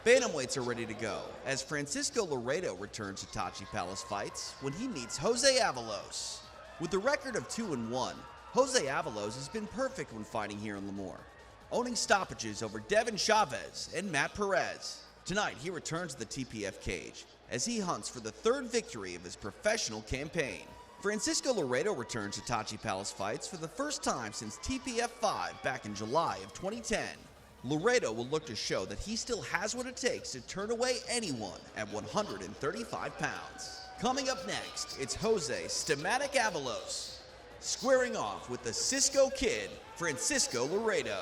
Bantamweights are ready to go as Francisco Loredo returns to Tachi Palace Fights when he meets Jose Avalos. With a record of 2-1, Jose Avalos has been perfect when fighting here in Lemoore, owning stoppages over Devin Chavez and Matt Perez. Tonight, he returns to the TPF cage as he hunts for the third victory of his professional campaign. Francisco Loredo returns to Tachi Palace Fights for the first time since TPF 5 back in July of 2010. Loredo will look to show that he still has what it takes to turn away anyone at 135 pounds. Coming up next, it's Jose Stematic Avalos, squaring off with the Cisco Kid, Francisco Loredo.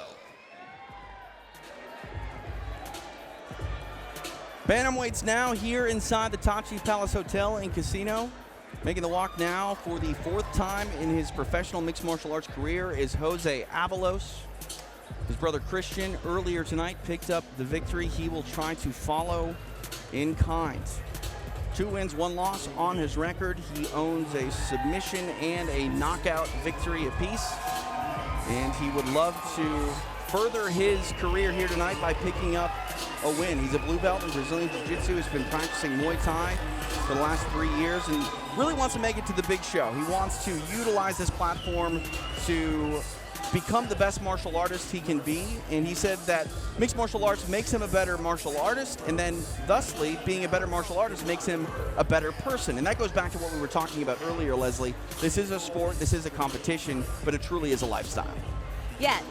Bantamweights now here inside the Tachi Palace Hotel and Casino. Making the walk now for the fourth time in his professional mixed martial arts career is Jose Avalos. His brother Christian earlier tonight picked up the victory he will try to follow in kind. 2 wins, 1 loss on his record. He owns a submission and a knockout victory apiece. And he would love to further his career here tonight by picking up a win. He's a blue belt in Brazilian Jiu-Jitsu. He's been practicing Muay Thai for the last 3 years and really wants to make it to the big show. He wants to utilize this platform to become the best martial artist he can be, and he said that mixed martial arts makes him a better martial artist, and then thusly being a better martial artist makes him a better person. And that goes back to what we were talking about earlier, Leslie. This is a sport, this is a competition, but it truly is a lifestyle. Yeah.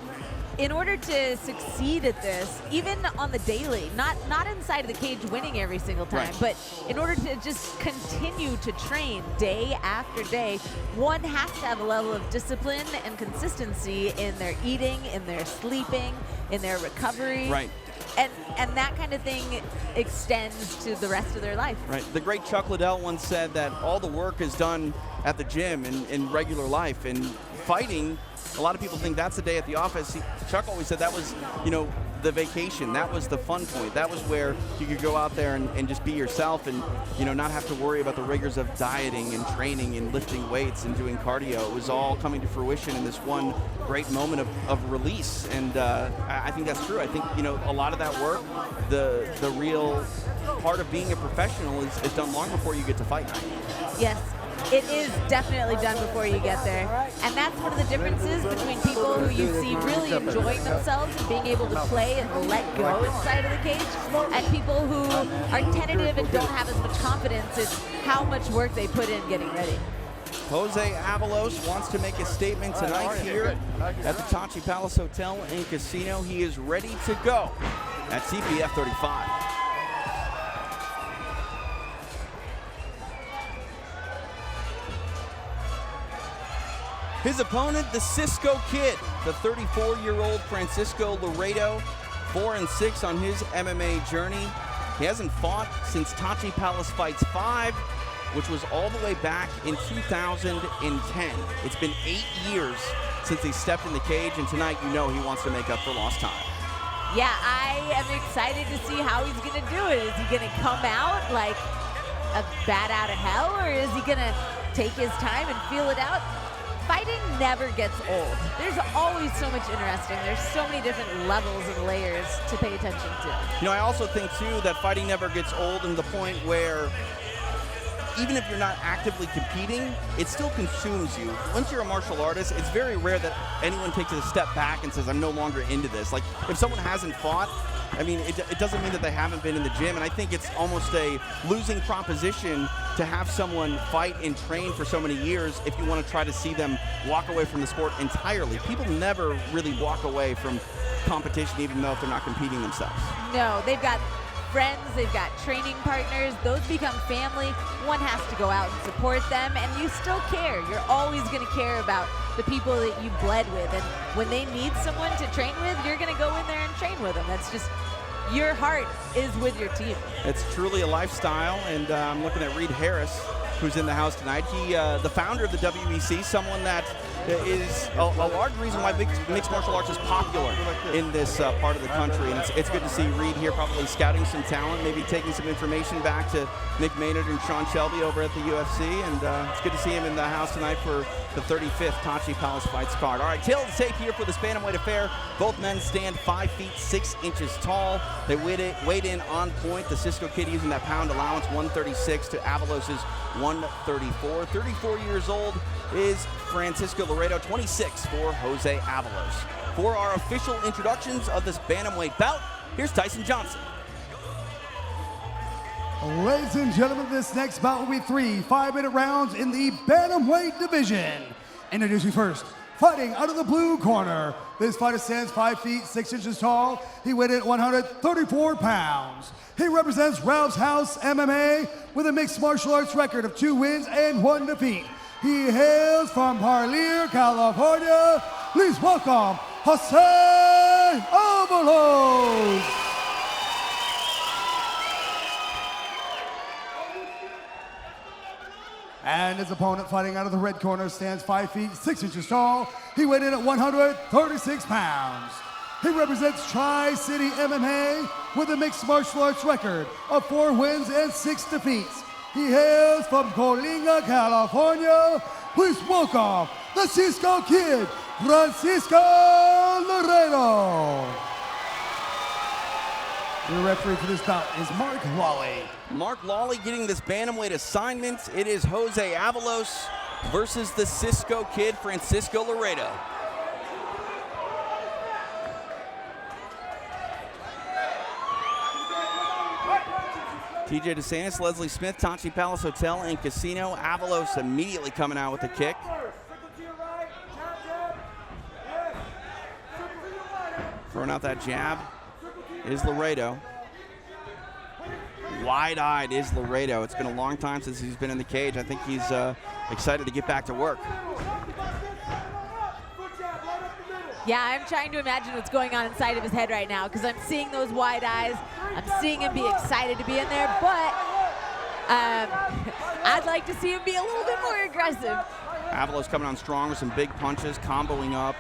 In order to succeed at this, even on the daily, not inside of the cage winning every single time, right, but in order to just continue to train day after day, one has to have a level of discipline and consistency in their eating, in their sleeping, in their recovery. Right. And that kind of thing extends to the rest of their life. Right. The great Chuck Liddell once said that all the work is done at the gym in regular life, and fighting, a lot of people think that's the day at the office. Chuck always said that was, the vacation. That was the fun point. That was where you could go out there and just be yourself and, not have to worry about the rigors of dieting and training and lifting weights and doing cardio. It was all coming to fruition in this one great moment of release. And I think that's true. I think, a lot of that work, the real part of being a professional is done long before you get to fight night. Yes. It is definitely done before you get there. And that's one of the differences between people who you see really enjoying themselves and being able to play and let go inside of the cage, and people who are tentative and don't have as much confidence in how much work they put in getting ready. Jose Avalos wants to make a statement tonight here at the Tachi Palace Hotel and Casino. He is ready to go at TPF 35. His opponent, the Cisco Kid, the 34-year-old Francisco Loredo, 4-6 on his MMA journey. He hasn't fought since Tachi Palace Fights 5, which was all the way back in 2010. It's been 8 years since he stepped in the cage, and tonight he wants to make up for lost time. Yeah, I am excited to see how he's going to do it. Is he going to come out like a bat out of hell, or is he going to take his time and feel it out? Fighting never gets old. There's always so much interesting. There's so many different levels and layers to pay attention to. I also think, too, that fighting never gets old in the point where even if you're not actively competing, it still consumes you. Once you're a martial artist, it's very rare that anyone takes a step back and says, I'm no longer into this. Like, if someone hasn't fought, it doesn't mean that they haven't been in the gym, and I think it's almost a losing proposition to have someone fight and train for so many years if you want to try to see them walk away from the sport entirely. People never really walk away from competition, even though if they're not competing themselves. No, they've got friends, they've got training partners, those become family. One has to go out and support them, and you still care. You're always going to care about the people that you bled with, and when they need someone to train with, you're going to go in there and train with them. That's just, your heart is with your team. It's truly a lifestyle, and I'm looking at Reed Harris, who's in the house tonight. He, the founder of the WEC, someone that is a large reason why mixed martial arts is popular in this part of the country. And it's good to see Reed here probably scouting some talent, maybe taking some information back to Nick Maynard and Sean Shelby over at the UFC. And it's good to see him in the house tonight for the 35th Tachi Palace Fights card. All right, tail of the tape here for this bantamweight affair. Both men stand 5 feet 6 inches tall. They weighed in on point. The Cisco Kid using that pound allowance, 136 to Avalos's 134. 34 years old is Francisco Loredo, 26 for Jose Avalos. For our official introductions of this bantamweight bout, here's Tyson Johnson. Ladies and gentlemen, this next bout will be 3 5-minute rounds in the bantamweight division. Introducing first, fighting out of the blue corner. This fighter stands 5 feet 6 inches tall. He weighed in at 134 pounds. He represents Ralph's House MMA with a mixed martial arts record of 2 wins and 1 defeat. He hails from Parlier, California. Please welcome Jose Avalos. And his opponent fighting out of the red corner stands 5 feet 6 inches tall. He weighed in at 136 pounds. He represents Tri-City MMA with a mixed martial arts record of 4 wins and 6 defeats. He hails from Coalinga, California. Please welcome the Cisco Kid, Francisco Loredo. The referee for this bout is Mark Lawley. Mark Lawley getting this bantamweight assignment. It is Jose Avalos versus the Cisco Kid, Francisco Loredo. TJ DeSantis, Leslie Smith, Tachi Palace Hotel and Casino. Avalos immediately coming out with a kick. Throwing out that jab is Loredo. Wide-eyed is Loredo. It's been a long time since he's been in the cage. I think he's excited to get back to work. Yeah, I'm trying to imagine what's going on inside of his head right now because I'm seeing those wide eyes. I'm seeing him be excited to be in there, but I'd like to see him be a little bit more aggressive. Avalos coming on strong with some big punches, comboing up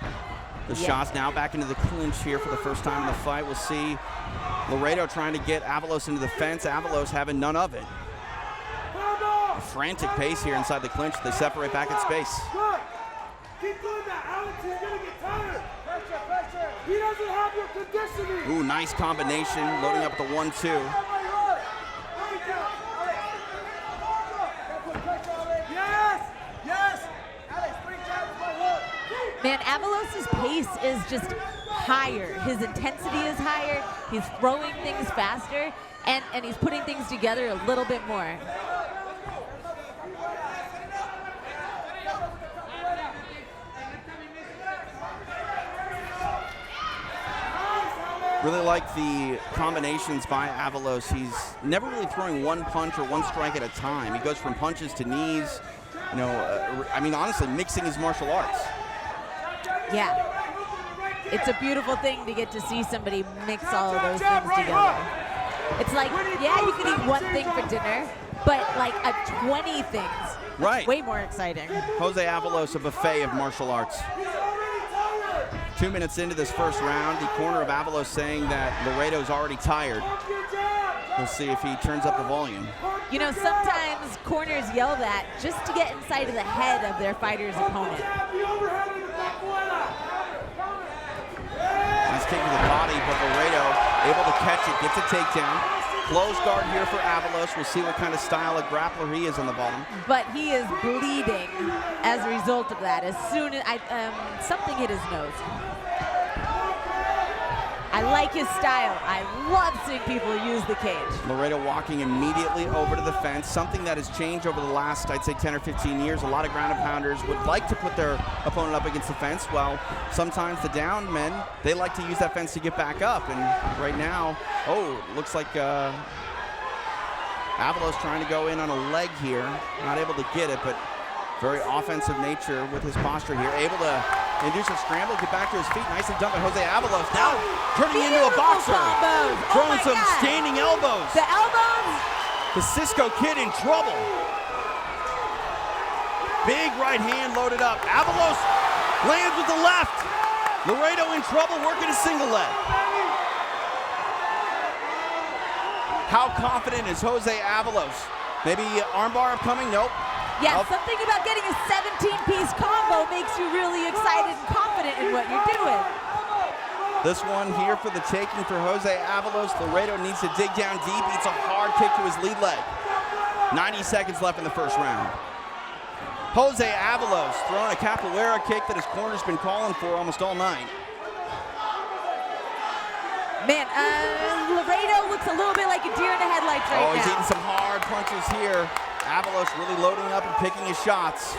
the shots. Now back into the clinch here for the first time in the fight. We'll see Loredo trying to get Avalos into the fence. Avalos having none of it. A frantic pace here inside the clinch. They separate back in space. Keep doing that, Alex. He's going to get tired. Pressure. He doesn't have your conditioning. Ooh, nice combination. Loading up the 1-2. Yes. Alex, 3 jabs by 1. Man, Avalos' pace is just higher. His intensity is higher. He's throwing things faster, and he's putting things together a little bit more. Really like the combinations by Avalos. He's never really throwing one punch or one strike at a time. He goes from punches to knees. You know, I mean, honestly, mixing his martial arts. Yeah. It's a beautiful thing to get to see somebody mix all of those things together. It's like, yeah, you can eat one thing for dinner, but like 20 things. Right. It's way more exciting. Jose Avalos, a buffet of martial arts. 2 minutes into this first round, the corner of Avalos saying that Loredo's already tired. We'll see if he turns up the volume. You know, sometimes corners yell that just to get inside of the head of their fighter's opponent. Nice kick to the body, but Loredo able to catch it, gets a takedown. Close guard here for Avalos. We'll see what kind of style of grappler he is on the bottom. But he is bleeding as a result of that. As soon as something hit his nose. I like his style. I love seeing people use the cage. Loredo walking immediately over to the fence, something that has changed over the last, I'd say, 10 or 15 years. A lot of ground and pounders would like to put their opponent up against the fence, while sometimes the down men, they like to use that fence to get back up. And right now, looks like Avalos trying to go in on a leg here. Not able to get it, but very offensive nature with his posture here. Able to induce a scramble, get back to his feet. Nicely done by Jose Avalos. Now turning into a boxer. Combos. Throwing some standing elbows. The elbows. The Cisco Kid in trouble. Big right hand loaded up. Avalos Lands with the left. Loredo in trouble, working a single leg. How confident is Jose Avalos? Maybe armbar upcoming? Nope. Yeah, something about getting a 17-piece combo makes you really excited and confident in what you're doing. This one here for the taking for Jose Avalos. Loredo needs to dig down deep. Eats a hard kick to his lead leg. 90 seconds left in the first round. Jose Avalos throwing a capoeira kick that his corner's been calling for almost all night. Man, Loredo looks a little bit like a deer in the headlights right now. Oh, he's eating some hard punches here. Avalos really loading up and picking his shots.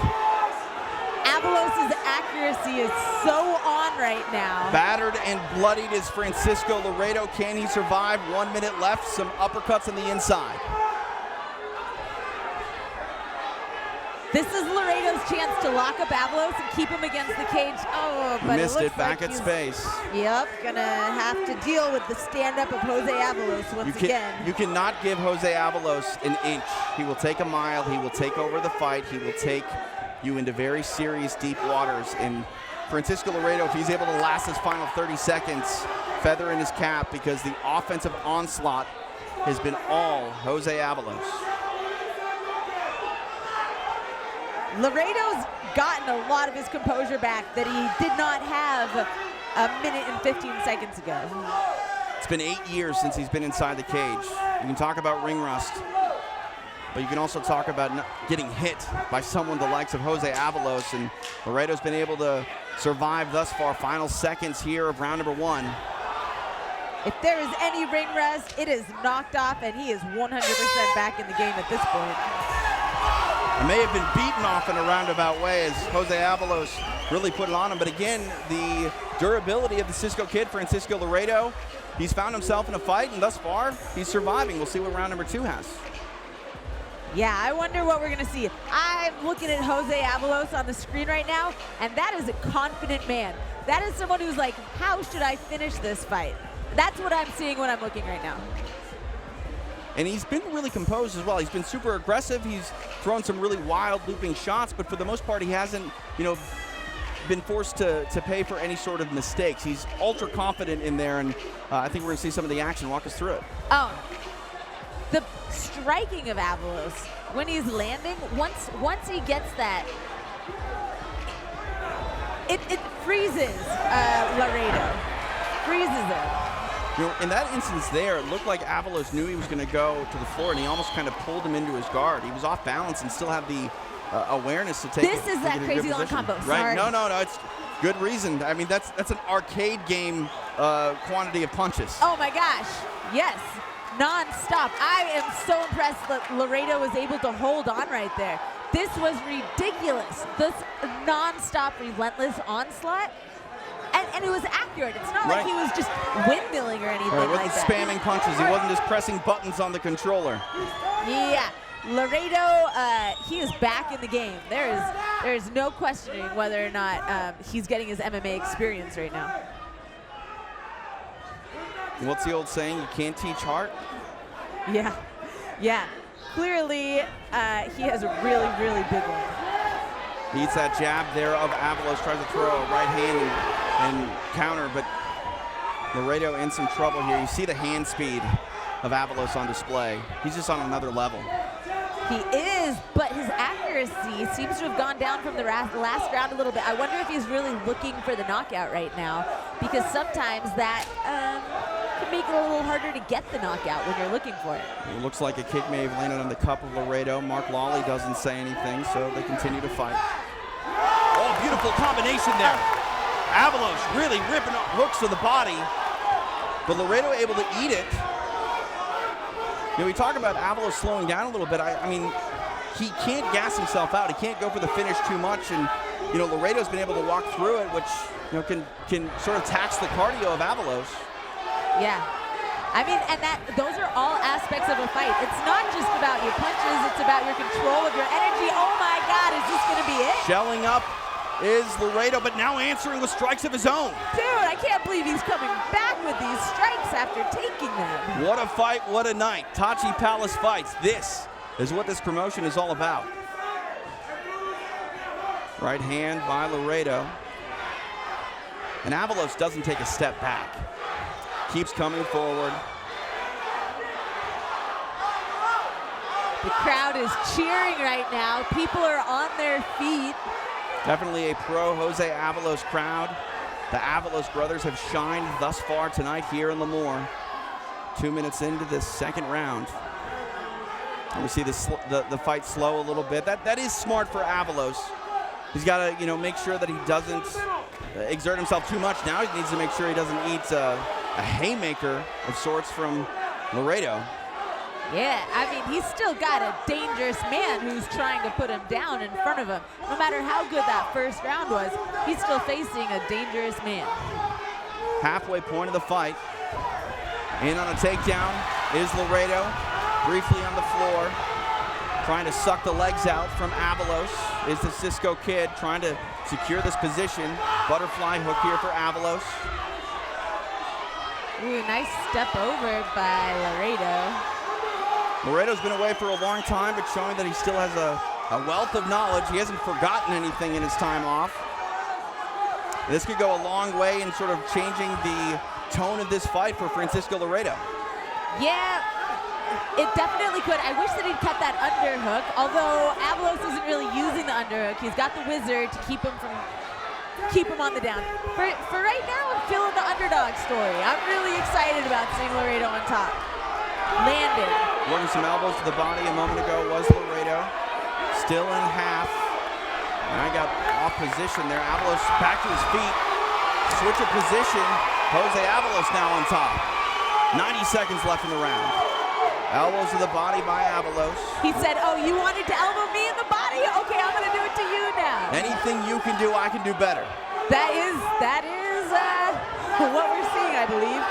Avalos' accuracy is so on right now. Battered and bloodied is Francisco Loredo. Can he survive? 1 minute left. Some uppercuts on the inside. This is Loredo's chance to lock up Avalos and keep him against the cage. Oh, but Missed it back like at space. Yep, gonna have to deal with the stand-up of Jose Avalos once again. You cannot give Jose Avalos an inch. He will take a mile. He will take over the fight. He will take you into very serious, deep waters. And Francisco Loredo, if he's able to last his final 30 seconds, feather in his cap, because the offensive onslaught has been all Jose Avalos. Loredo's gotten a lot of his composure back that he did not have a minute and 15 seconds ago. It's been 8 years since he's been inside the cage. You can talk about ring rust, but you can also talk about not getting hit by someone the likes of Jose Avalos, and Loredo's been able to survive thus far. Final seconds here of round number 1. If there is any ring rust, it is knocked off, and he is 100% back in the game at this point. It may have been beaten off in a roundabout way as Jose Avalos really put it on him, but again, the durability of the Cisco kid, Francisco Loredo, he's found himself in a fight, and thus far, he's surviving. We'll see what round number 2 has. Yeah, I wonder what we're gonna see. I'm looking at Jose Avalos on the screen right now, and that is a confident man. That is someone who's like, how should I finish this fight? That's what I'm seeing when I'm looking right now. And he's been really composed as well. He's been super aggressive. He's thrown some really wild looping shots, but for the most part, he hasn't, been forced to pay for any sort of mistakes. He's ultra confident in there, and I think we're gonna see some of the action. Walk us through it. Oh, the striking of Avalos when he's landing, once he gets that, it freezes Loredo, freezes him. In that instance there, it looked like Avalos knew he was going to go to the floor, and he almost kind of pulled him into his guard. He was off balance and still had the awareness to take it. This is that crazy long combo. Right? No, it's good reason. I mean, that's an arcade game quantity of punches. Oh my gosh, yes, non-stop. I am so impressed that Loredo was able to hold on right there. This was ridiculous. This non-stop, relentless onslaught. And it was accurate. It's not like he was just windmilling or anything like that. He wasn't spamming punches. He wasn't just pressing buttons on the controller. Yeah. Loredo, he is back in the game. There is no questioning whether or not he's getting his MMA experience right now. What's the old saying? You can't teach heart? Yeah. Clearly, he has a really, really big one. He eats that jab there of Avalos, tries to throw a right hand and counter, but Loredo in some trouble here. You see the hand speed of Avalos on display. He's just on another level. He is, but his accuracy seems to have gone down from the last round a little bit. I wonder if he's really looking for the knockout right now, because sometimes that can make it a little harder to get the knockout when you're looking for it. It looks like a kick may have landed on the cup of Loredo. Mark Lawley doesn't say anything, so they continue to fight. Oh, beautiful combination there. Avalos really ripping up hooks to the body, but Loredo able to eat it. We talk about Avalos slowing down a little bit. I mean, he can't gas himself out. He can't go for the finish too much, and Loredo's been able to walk through it, which can sort of tax the cardio of Avalos. Yeah. I mean, and those are all aspects of a fight. It's not just about your punches, it's about your control of your energy. Oh my God, is this gonna be it? Shelling up is Loredo, but now answering with strikes of his own. Dude, I can't believe he's coming back with these strikes after taking them. What a fight, what a night. Tachi Palace Fights. This is what this promotion is all about. Right hand by Loredo. And Avalos doesn't take a step back. Keeps coming forward. The crowd is cheering right now. People are on their feet. Definitely a pro Jose Avalos crowd. The Avalos brothers have shined thus far tonight here in Lemoore. 2 minutes into this second round. And we see the fight slow a little bit. That is smart for Avalos. He's got to, make sure that he doesn't exert himself too much. Now he needs to make sure he doesn't eat a haymaker of sorts from Loredo. Yeah, I mean, he's still got a dangerous man who's trying to put him down in front of him. No matter how good that first round was, he's still facing a dangerous man. Halfway point of the fight. In on a takedown is Loredo. Briefly on the floor. Trying to suck the legs out from Avalos is the Cisco Kid, trying to secure this position. Butterfly hook here for Avalos. Ooh, nice step over by Loredo. Loredo's been away for a long time, but showing that he still has a wealth of knowledge. He hasn't forgotten anything in his time off. This could go a long way in sort of changing the tone of this fight for Francisco Loredo. Yeah, it definitely could. I wish that he'd kept that underhook, although Avalos isn't really using the underhook. He's got the wizard to keep him on the down. For right now, I'm feeling the underdog story. I'm really excited about seeing Loredo on top. Landed. Working some elbows to the body a moment ago was Loredo. Still in half. And I got off position there. Avalos back to his feet. Switch of position. Jose Avalos now on top. 90 seconds left in the round. Elbows to the body by Avalos. He said, oh, you wanted to elbow me in the body? Okay, I'm going to do it to you now. Anything you can do, I can do better. That is what we're seeing, I believe.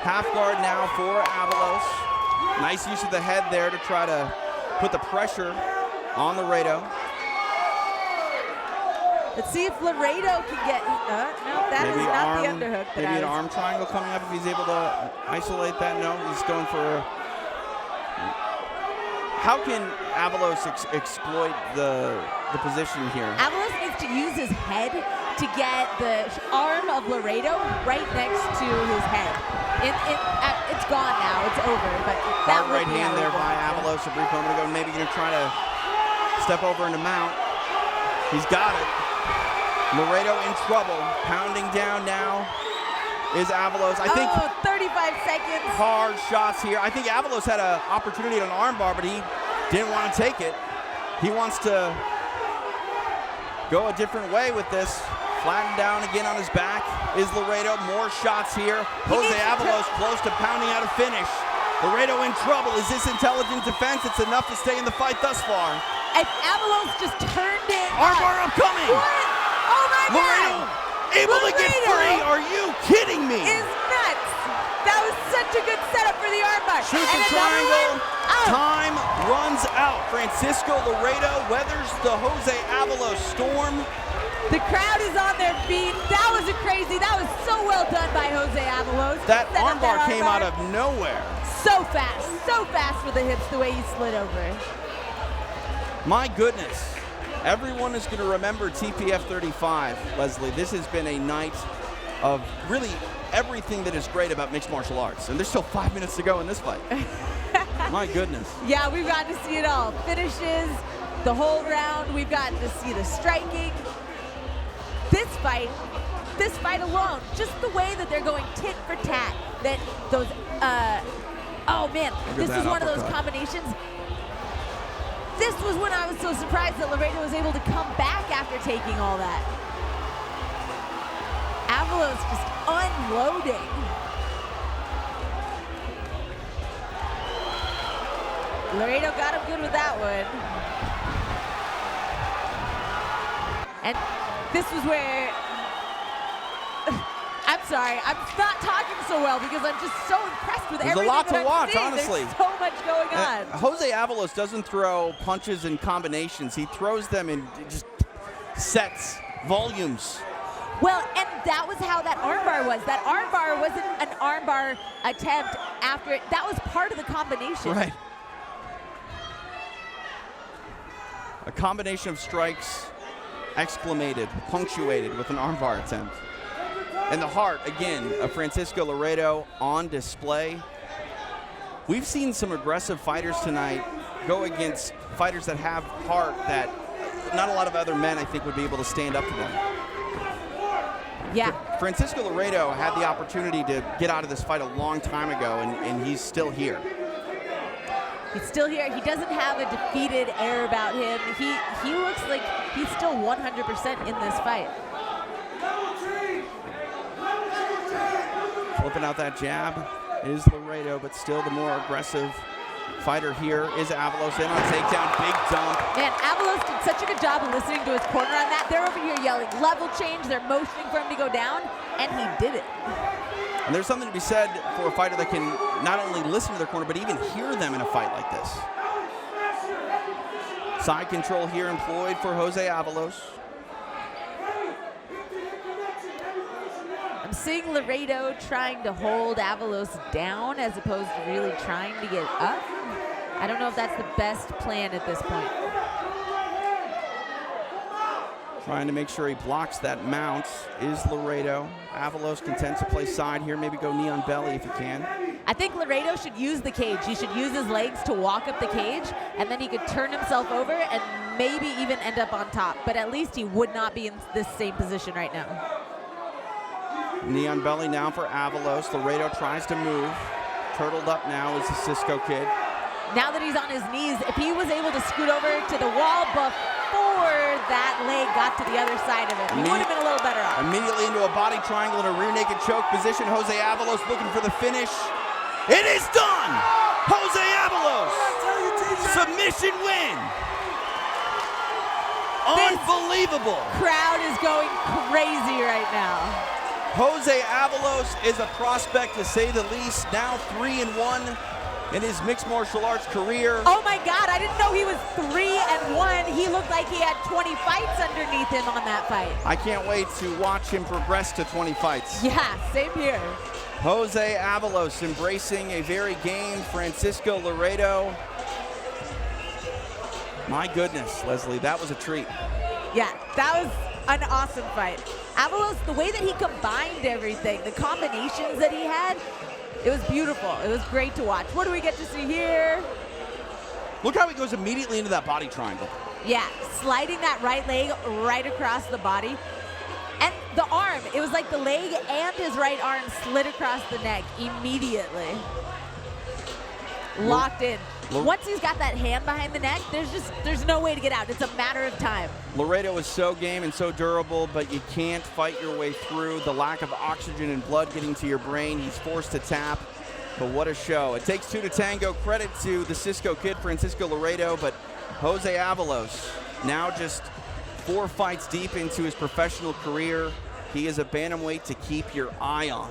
Half guard now for Avalos. Nice use of the head there to try to put the pressure on Loredo. Let's see if Loredo can get, no, that is not the underhook. Maybe an arm triangle coming up if he's able to isolate that. No, he's going for, how can Avalos exploit the position here? Avalos needs to use his head to get the arm of Loredo right next to his head. It's gone now, it's over, but that Hard right hand there by Avalos a brief moment ago. Maybe going to try to step over into mount. He's got it. Loredo in trouble. Pounding down now is Avalos. I think 35 seconds. Hard shots here. I think Avalos had an opportunity at an armbar, but he didn't want to take it. He wants to go a different way with this. Flattened down again on his back is Loredo. More shots here. Jose Avalos close to pounding out a finish. Loredo in trouble. Is this intelligent defense? It's enough to stay in the fight thus far. If Avalos just turned it Armbar upcoming. What? Oh my Loredo God. able to get free. Are you kidding me? Is nuts. That was such a good setup for the armbar. Shoot the triangle. Time runs out. Francisco Loredo weathers the Jose Avalos storm. The crowd is on their feet. That was that was so well done by Jose Avalos. That armbar came out of nowhere. So fast with the hips, the way he slid over. My goodness. Everyone is going to remember TPF 35, Leslie. This has been a night of really everything that is great about mixed martial arts. And there's still 5 minutes to go in this fight. My goodness. Yeah, we've gotten to see it all. Finishes, the whole round. We've gotten to see the striking. This fight alone, just the way that they're going tit for tat, that those, oh man, this is one of those combinations. This was when I was so surprised that Loredo was able to come back after taking all that. Avalos just unloading. Loredo got him good with that one. And this was where, I'm sorry, I'm not talking so well because I'm just so impressed with everything. There's a lot to watch, seeing. honestly. There's so much going on. Jose Avalos doesn't throw punches and combinations. He throws them in just sets, volumes. Well, and that was how that armbar was. That armbar wasn't an armbar attempt after it. That was part of the combination. Right. A combination of strikes exclamated, punctuated with an armbar attempt. And the heart, again, of Francisco Loredo on display. We've seen some aggressive fighters tonight go against fighters that have heart that not a lot of other men, I think, would be able to stand up to them. Yeah. Francisco Loredo had the opportunity to get out of this fight a long time ago, and he's still here. He's still here. He doesn't have a defeated air about him. He looks like he's still 100% in this fight. Flipping out that jab is Loredo, but still the more aggressive fighter here is Avalos. In on takedown, big dump. Man, Avalos did such a good job of listening to his corner on that. They're over here yelling level change. They're motioning for him to go down, and he did it. And there's something to be said for a fighter that can not only listen to their corner, but even hear them in a fight like this. Side control here employed for Jose Avalos. I'm seeing Loredo trying to hold Avalos down as opposed to really trying to get up. I don't know if that's the best plan at this point. Trying to make sure he blocks that mount is Loredo. Avalos content to play side here, maybe go knee on belly if he can. I think Loredo should use the cage. He should use his legs to walk up the cage, and then he could turn himself over and maybe even end up on top. But at least he would not be in this same position right now. Knee on belly now for Avalos. Loredo tries to move. Turtled up now is the Cisco Kid. Now that he's on his knees, if he was able to scoot over to the wall before that leg got to the other side of it, he would have been a little better off. Immediately into a body triangle in a rear naked choke position. Jose Avalos looking for the finish. It is done! Jose Avalos! Submission win! Unbelievable! Crowd is going crazy right now. Jose Avalos is a prospect, to say the least. Now 3-1 in his mixed martial arts career. Oh my God, I didn't know he was 3-1. He looked like he had 20 fights underneath him on that fight. I can't wait to watch him progress to 20 fights. Yeah, same here. Jose Avalos embracing a very game Francisco Loredo. My goodness, Leslie, that was a treat. Yeah, that was an awesome fight. Avalos, the way that he combined everything, the combinations that he had, it was beautiful. It was great to watch. What do we get to see here? Look how he goes immediately into that body triangle. Yeah, sliding that right leg right across the body. And the arm, it was like the leg and his right arm slid across the neck immediately. Locked in. Once he's got that hand behind the neck, there's no way to get out. It's a matter of time. Loredo is so game and so durable, but you can't fight your way through the lack of oxygen and blood getting to your brain. He's forced to tap, but what a show. It takes two to tango. Credit to the Cisco Kid, Francisco Loredo, but Jose Avalos, now just 4 fights deep into his professional career, he is a bantamweight to keep your eye on.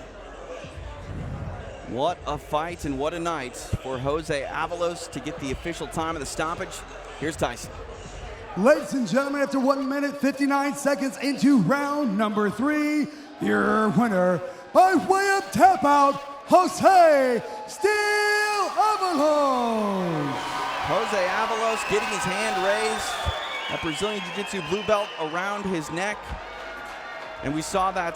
What a fight and what a night for Jose Avalos to get the official time of the stoppage. Here's Tyson. Ladies and gentlemen, after 1 minute, 59 seconds into round number 3, your winner by way of tap out, Jose "Steel" Avalos. Jose Avalos getting his hand raised. That Brazilian Jiu-Jitsu blue belt around his neck. And we saw that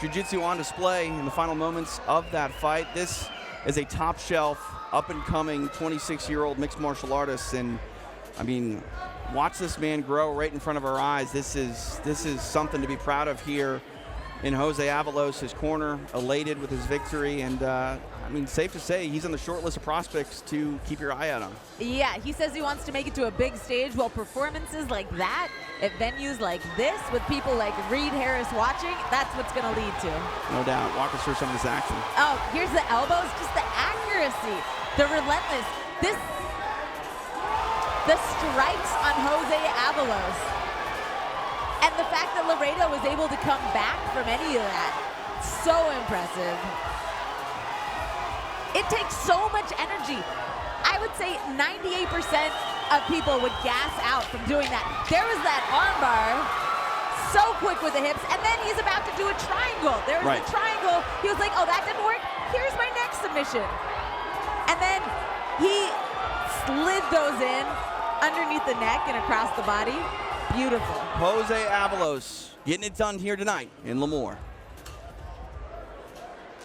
Jiu-Jitsu on display in the final moments of that fight. This is a top shelf, up-and-coming 26-year-old mixed martial artist. And, I mean, watch this man grow right in front of our eyes. This is something to be proud of here in Jose Avalos, his corner, elated with his victory. And, I mean, safe to say he's on the short list of prospects to keep your eye out on. Yeah, he says he wants to make it to a big stage. Well, performances like that at venues like this with people like Reed Harris watching, that's what's going to lead to. No doubt. Walk us through some of this action. Oh, here's the elbows, just the accuracy, the relentless. The strikes on Jose Avalos. And the fact that Loredo was able to come back from any of that, so impressive. It takes so much energy. I would say 98% of people would gas out from doing that. There was that armbar, so quick with the hips, and then he's about to do a triangle. There was a triangle. He was like, oh, that didn't work. Here's my next submission. And then he slid those in underneath the neck and across the body. Beautiful. Jose Avalos getting it done here tonight in Lemoore.